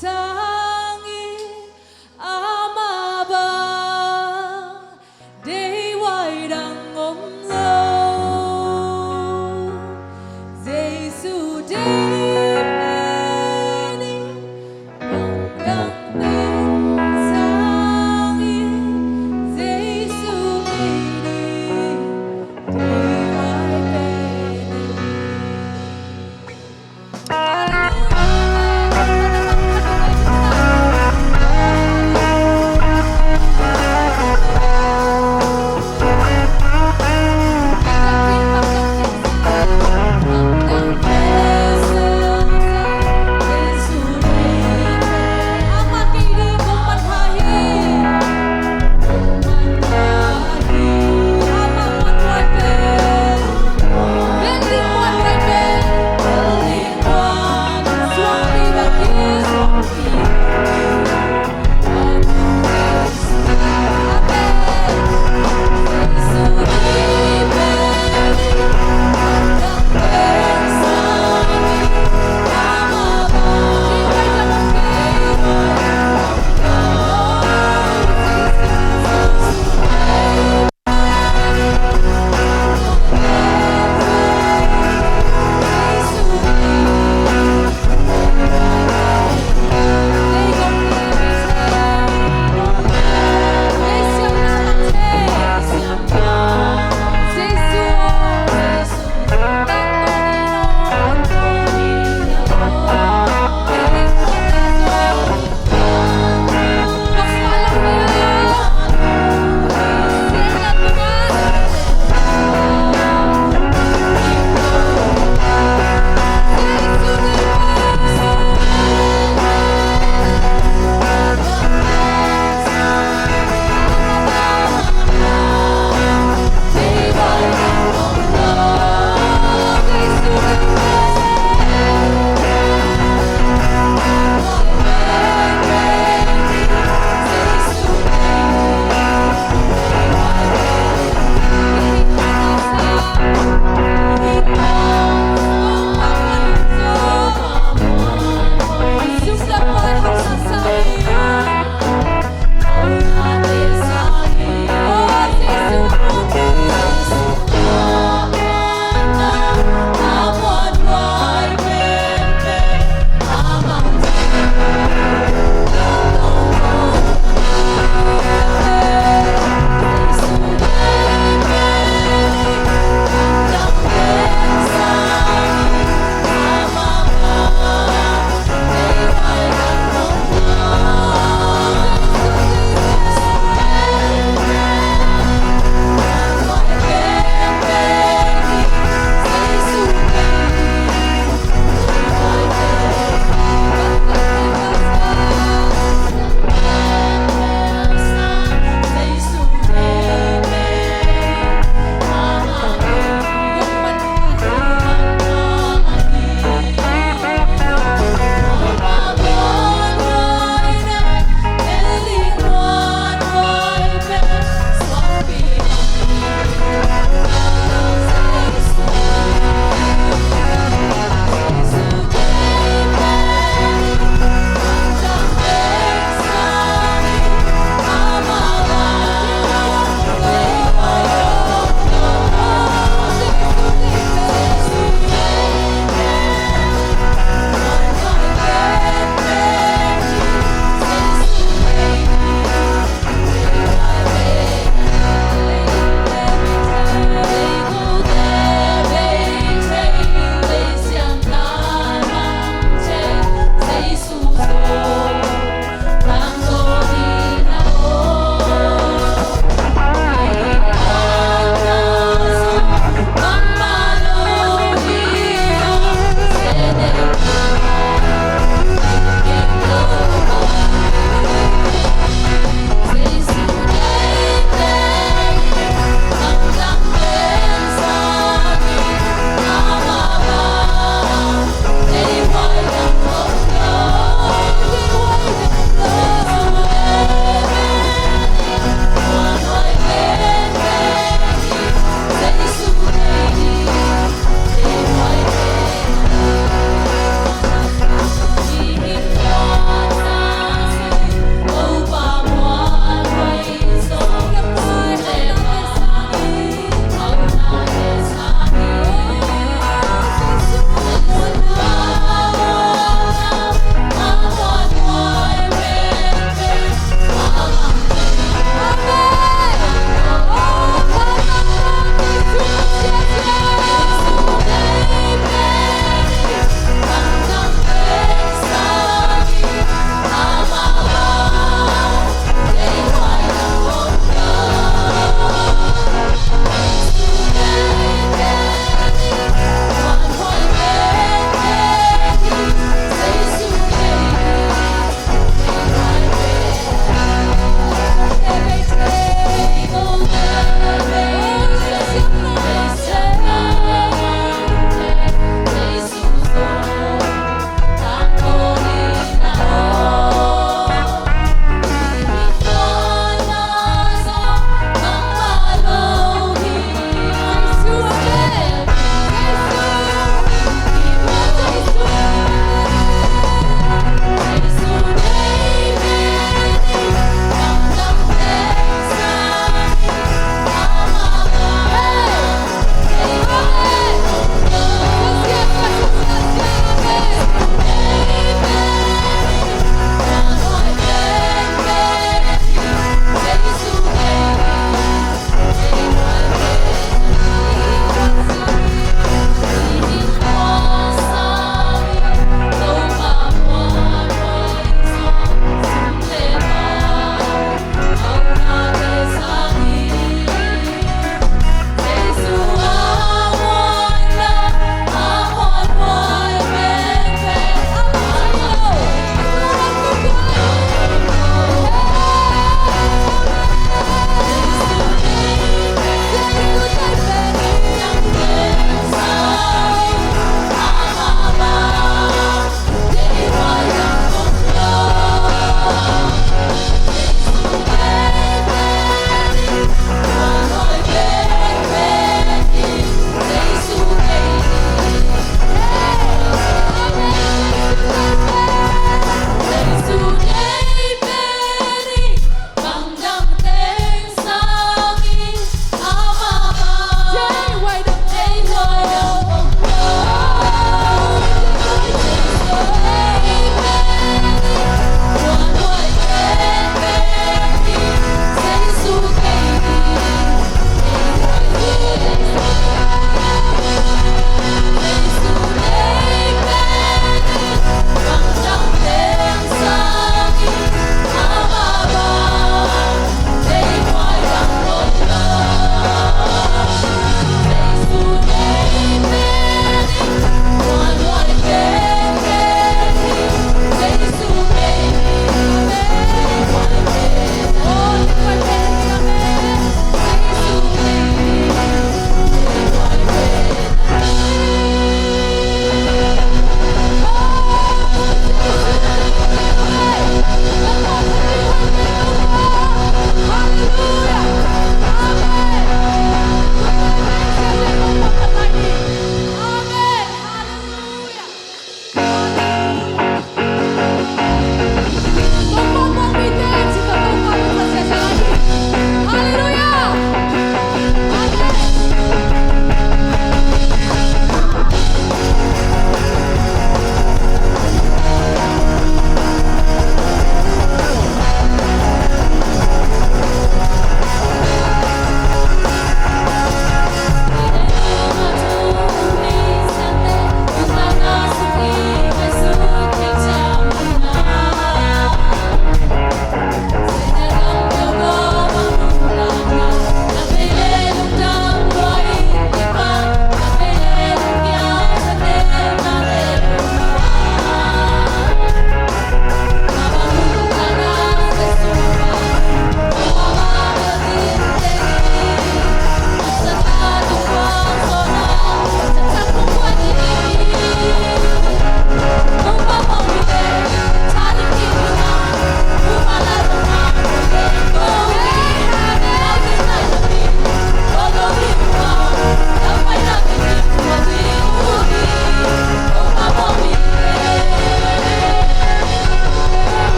Sangin amaba day white angomlo Jesu deni bongang sangin Jesu meni day white beni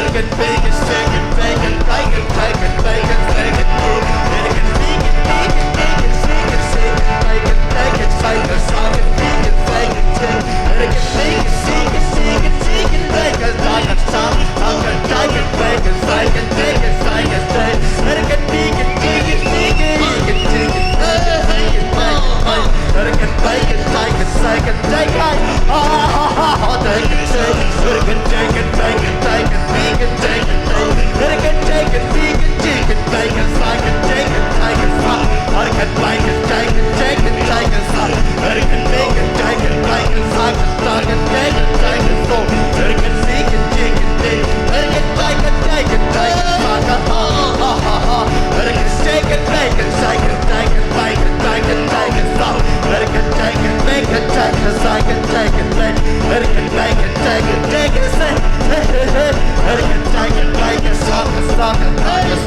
American bacon, chicken, bacon, bacon, bacon, bacon, bacon, American vegan, vegan, vegan, chicken, chicken, bacon, bacon, bacon, socket, vegan, bacon, chicken, American bacon, chicken, chicken, chicken, bacon, bacon, socket, bacon, bacon, bacon, bacon, bacon, bacon, American vegan, vegan, vegan, vegan, chicken, bacon, bacon, bacon, American bacon, bacon, bacon, bacon, bacon, American chicken, bacon, bacon, vegan, chicken, American chicken, vegan, chicken, bacon, bacon, chicken, bacon, American bacon, chicken, chicken, bacon, American bacon, chicken, bacon, bacon, bacon, bacon, bacon, American vegan, chicken, American bacon, chicken, bacon, American chicken, bacon, chicken, bacon, bacon, bacon, bacon, American chicken, bacon, chicken, bacon, bacon, American bacon, chicken, chicken, American chicken, bacon, socket, socket, bacon,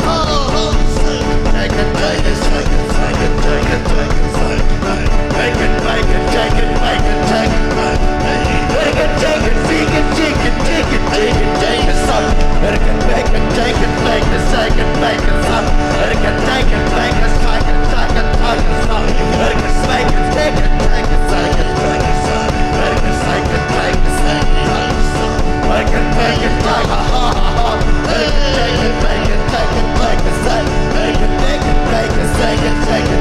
bacon, bacon, chicken, bacon, bacon, bacon, bacon, chicken, bacon, chicken, American chicken, vegan, chicken, chicken, chicken, chicken, American bacon, chicken, bacon, chicken, bacon, American chicken, bacon, chicken, chicken, American bacon, chicken, bacon, chicken, American bacon, bacon, American bacon, chicken, American bacon, chicken, bacon, American bacon, bacon, chicken, chicken,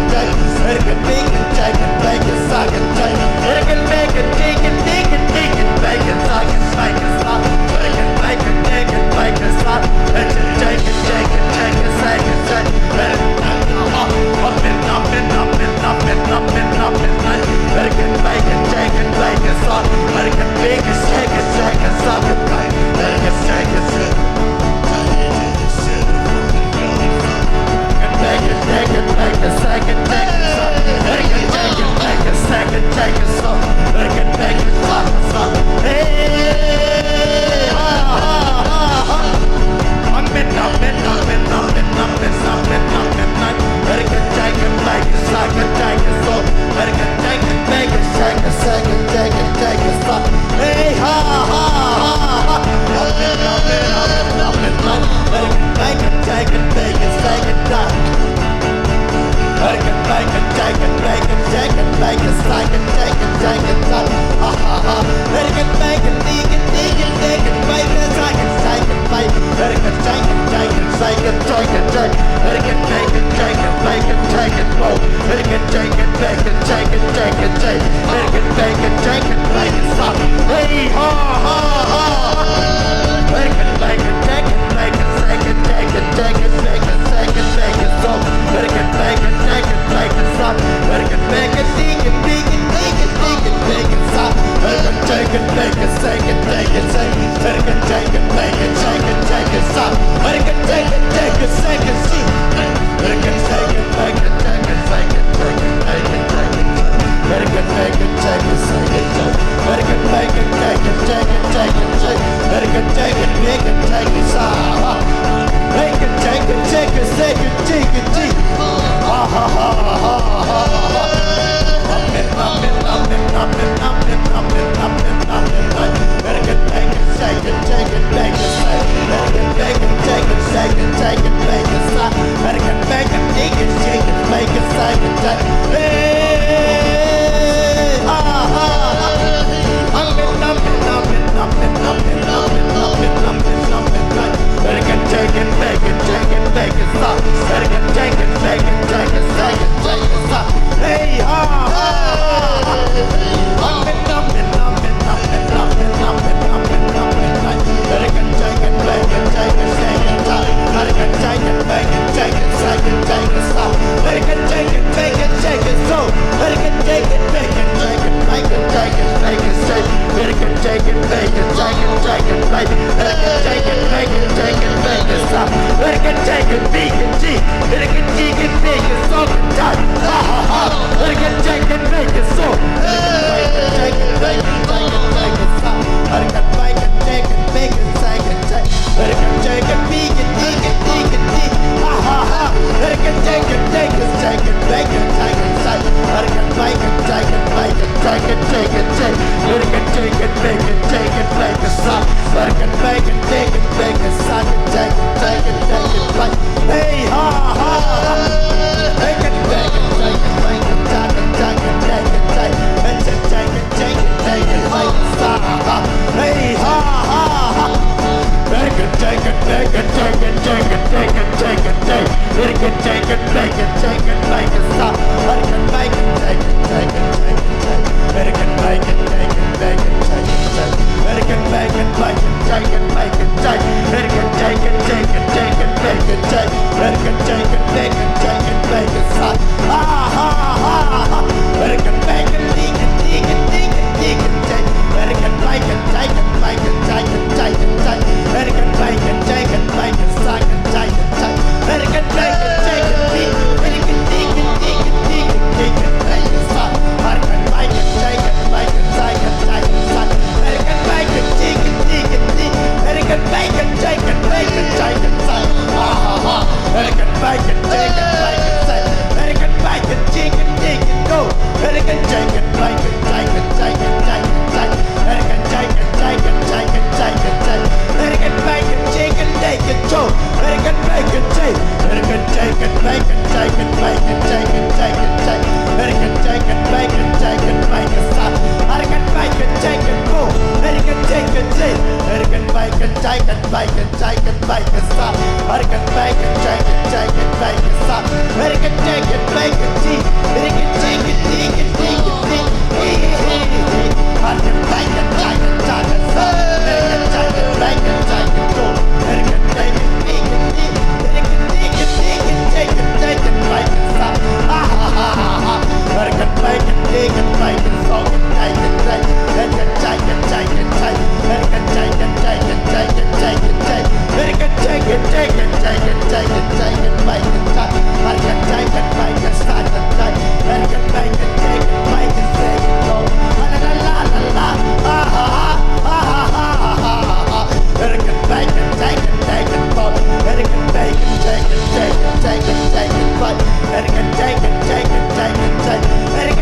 American bacon, chicken, bacon, chicken, American bacon, chicken, chicken, chicken, bacon, chicken, bacon, American bacon, chicken, bacon, American chicken, chicken, chicken, American bacon, bacon, sausage, bacon, bacon, bacon, bacon. Hey, ha, ha, ha. Bacon, bacon, bacon, bacon, bacon, bacon, bacon, bacon. It's a bacon, bacon, bacon, bacon, ha. Hey, ha, ha, ha. Bacon, bacon, bacon, bacon, bacon, bacon, bacon, bacon. Bacon, bacon, bacon, bacon, bacon, ha. Bacon, bacon, bacon, bacon, bacon, bacon. Bacon, bacon, bacon, bacon, bacon, bacon. Bacon, bacon, bacon, bacon, bacon, bacon. Bacon, bacon, bacon, bacon, bacon, bacon. Bacon, bacon, bacon, bacon, bacon, ha. Ha, ha, ha, ha. Bacon, bacon, bacon, bacon, bacon, bacon, bacon. Bacon, bacon, bacon, bacon, bacon, bacon, bacon. Bacon, bacon, bacon, bacon, bacon, bacon, bacon. Bacon, bacon, bacon, bacon, bacon, bacon, bacon, bacon, bacon, ha. Bacon, bacon, bacon, bacon, bacon, bacon, bacon. Bacon, bacon, chicken, chicken, chicken. Bacon, bacon, bacon, bacon, bacon, bacon. Ha, ha, ha. Bacon, bacon, bacon, bacon, bacon. Bacon, bacon, chicken, chicken, go. Bacon, bacon, bacon, bacon, bacon, bacon, bacon. Bacon, bacon, bacon, bacon, bacon, bacon. Bacon, bacon, chicken, bacon, go. Bacon, bacon, chicken. Bacon, bacon, bacon, bacon, bacon, bacon, bacon, bacon. Bacon, bacon, bacon, bacon, bacon, stop. Bacon, bacon, chicken, go. Bacon, bacon, chicken. Bacon, bacon, chicken, bacon, bacon, bacon, stop. Bacon, bacon, chicken, chicken, bacon, stop. Bacon, chicken, bacon, chicken. Bacon, chicken, chicken, chicken, chicken. Bacon, bacon, chicken, chicken, stop. Bacon, chicken, bacon, chicken, go. Bacon, bacon, chicken, chicken. Bacon, chicken, chicken, chicken, chicken, bacon, stop. Ha, ha, ha, ha. Bacon, bacon, chicken, bacon, salt, bacon, bacon, bacon, chicken, chicken, chicken. Bacon, chicken, chicken, chicken, chicken, chicken. Bacon, chicken, chicken, chicken, chicken, chicken, bacon, stop. Bacon, chicken, bacon, stop, stop. Bacon, bacon, chicken, bacon, bacon, go. La la la la la. Ha ha ha ha ha ha ha. Bacon, bacon, chicken, bacon, go. Bacon, bacon, chicken,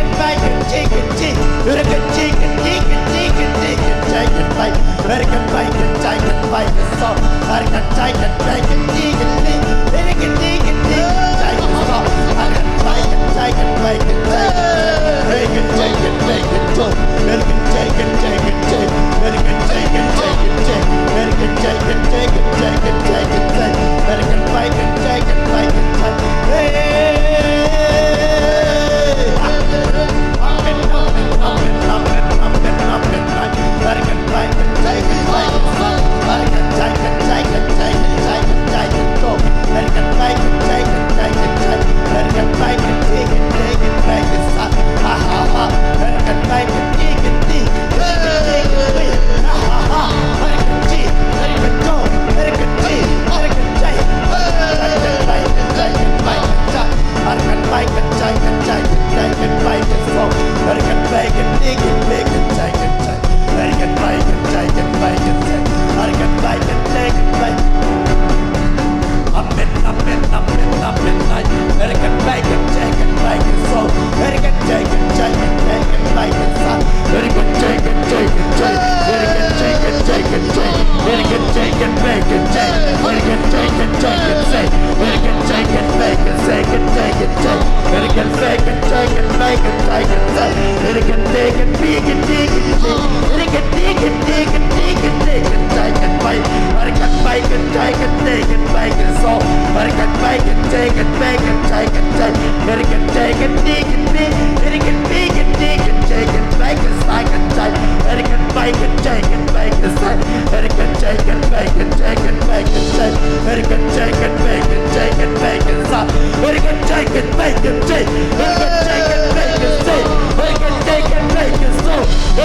chicken, chicken, chicken, go. Bacon, chicken, chicken, chicken, chicken. Bacon, bacon, chicken, chicken. Bacon, chicken, chicken, chicken, chicken, chicken, bacon. Bacon, bacon, chicken, bacon, so. Bacon, chicken, bacon, chicken, chicken. Bacon, chicken, chicken, chicken, so. Bacon, bacon, chicken, bacon, bacon, chicken, bacon, so. Bacon, chicken, chicken, chicken. Bacon, chicken, chicken, chicken. Bacon, chicken, chicken, chicken, chicken, chicken. Bacon, bacon, chicken, bacon, chicken. Hey!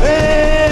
Hey,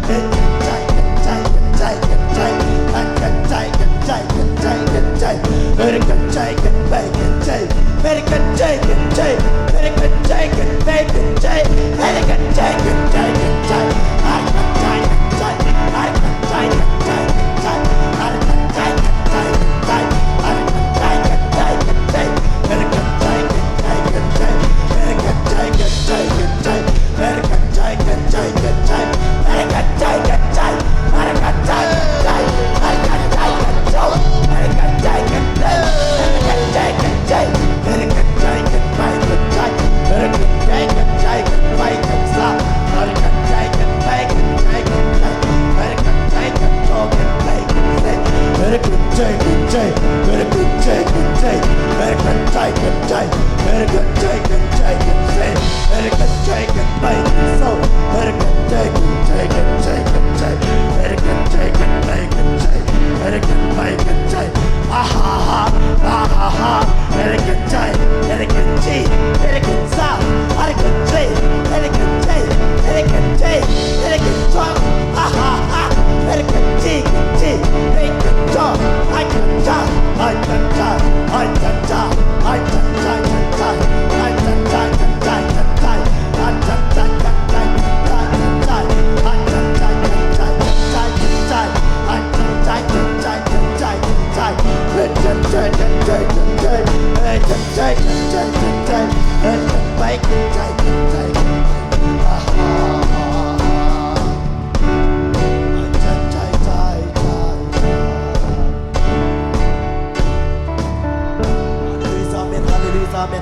Take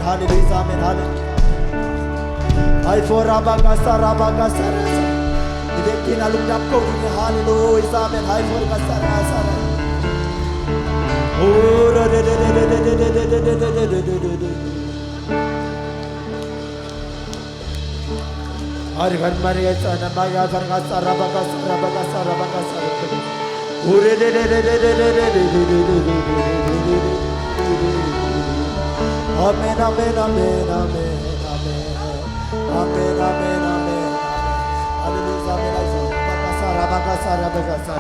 hallelujah, amen, hallelujah. I for Rabagasa, Rabagasa, Ibekin alumdam ko dunya, hallelujah, amen, I for Gasara, oh, Hari Hari Maria Sana Maya Vargasa, Rabagasa, Rabagasa, Rabagasa, Amen, amen, amen, amen, amen, amen, amen, amen. Hallelujah, amen. Rabagasa, Rabagasa, Rabagasa.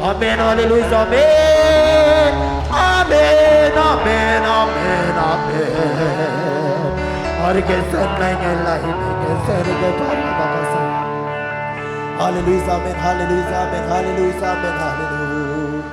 Amen, hallelujah, amen, amen, amen, amen, amen. Hari kesan mengelai, kesan keparabagasa. Hallelujah, amen, hallelujah, amen, hallelujah, amen, hallelujah.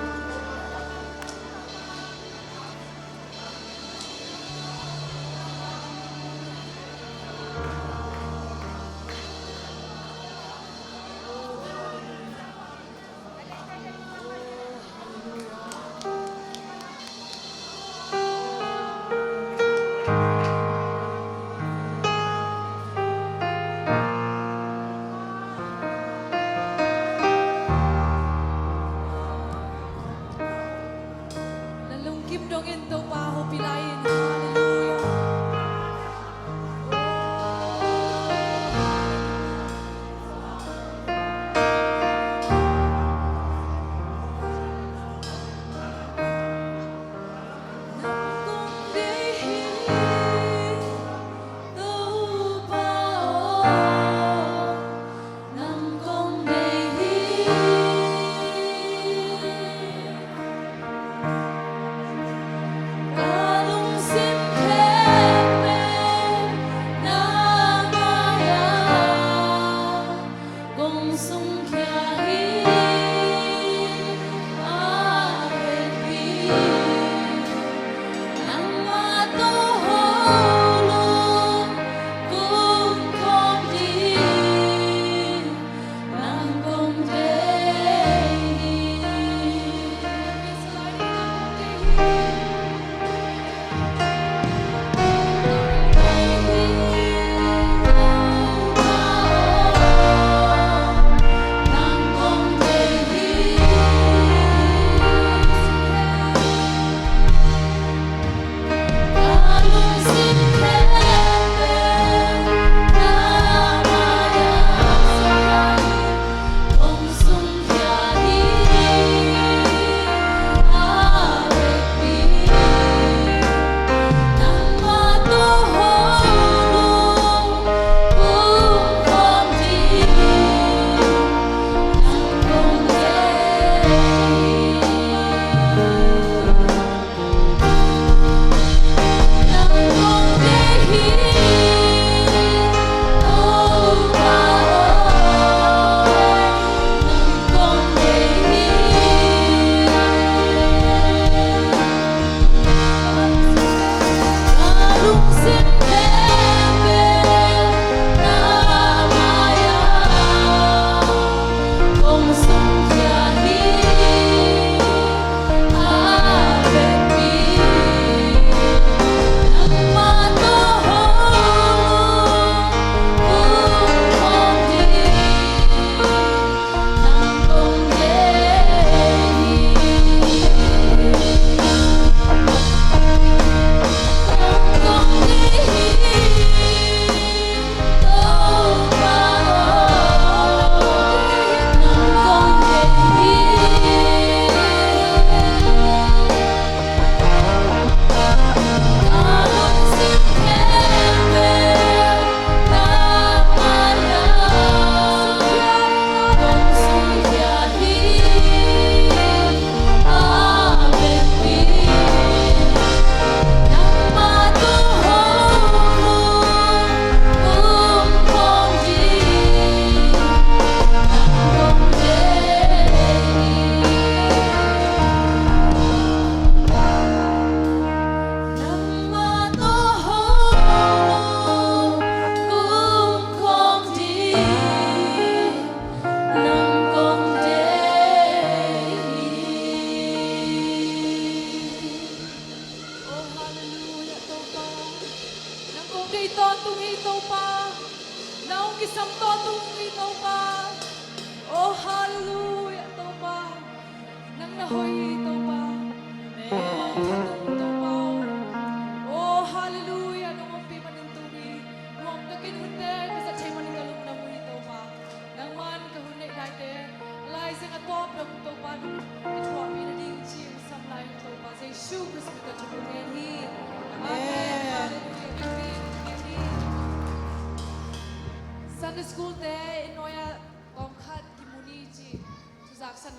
sing a top of the one it will be the ding chi some line to ba say shu Christmas ka chu ne hi amen Sunday school te inoya tom khat ki muni chi tuzak san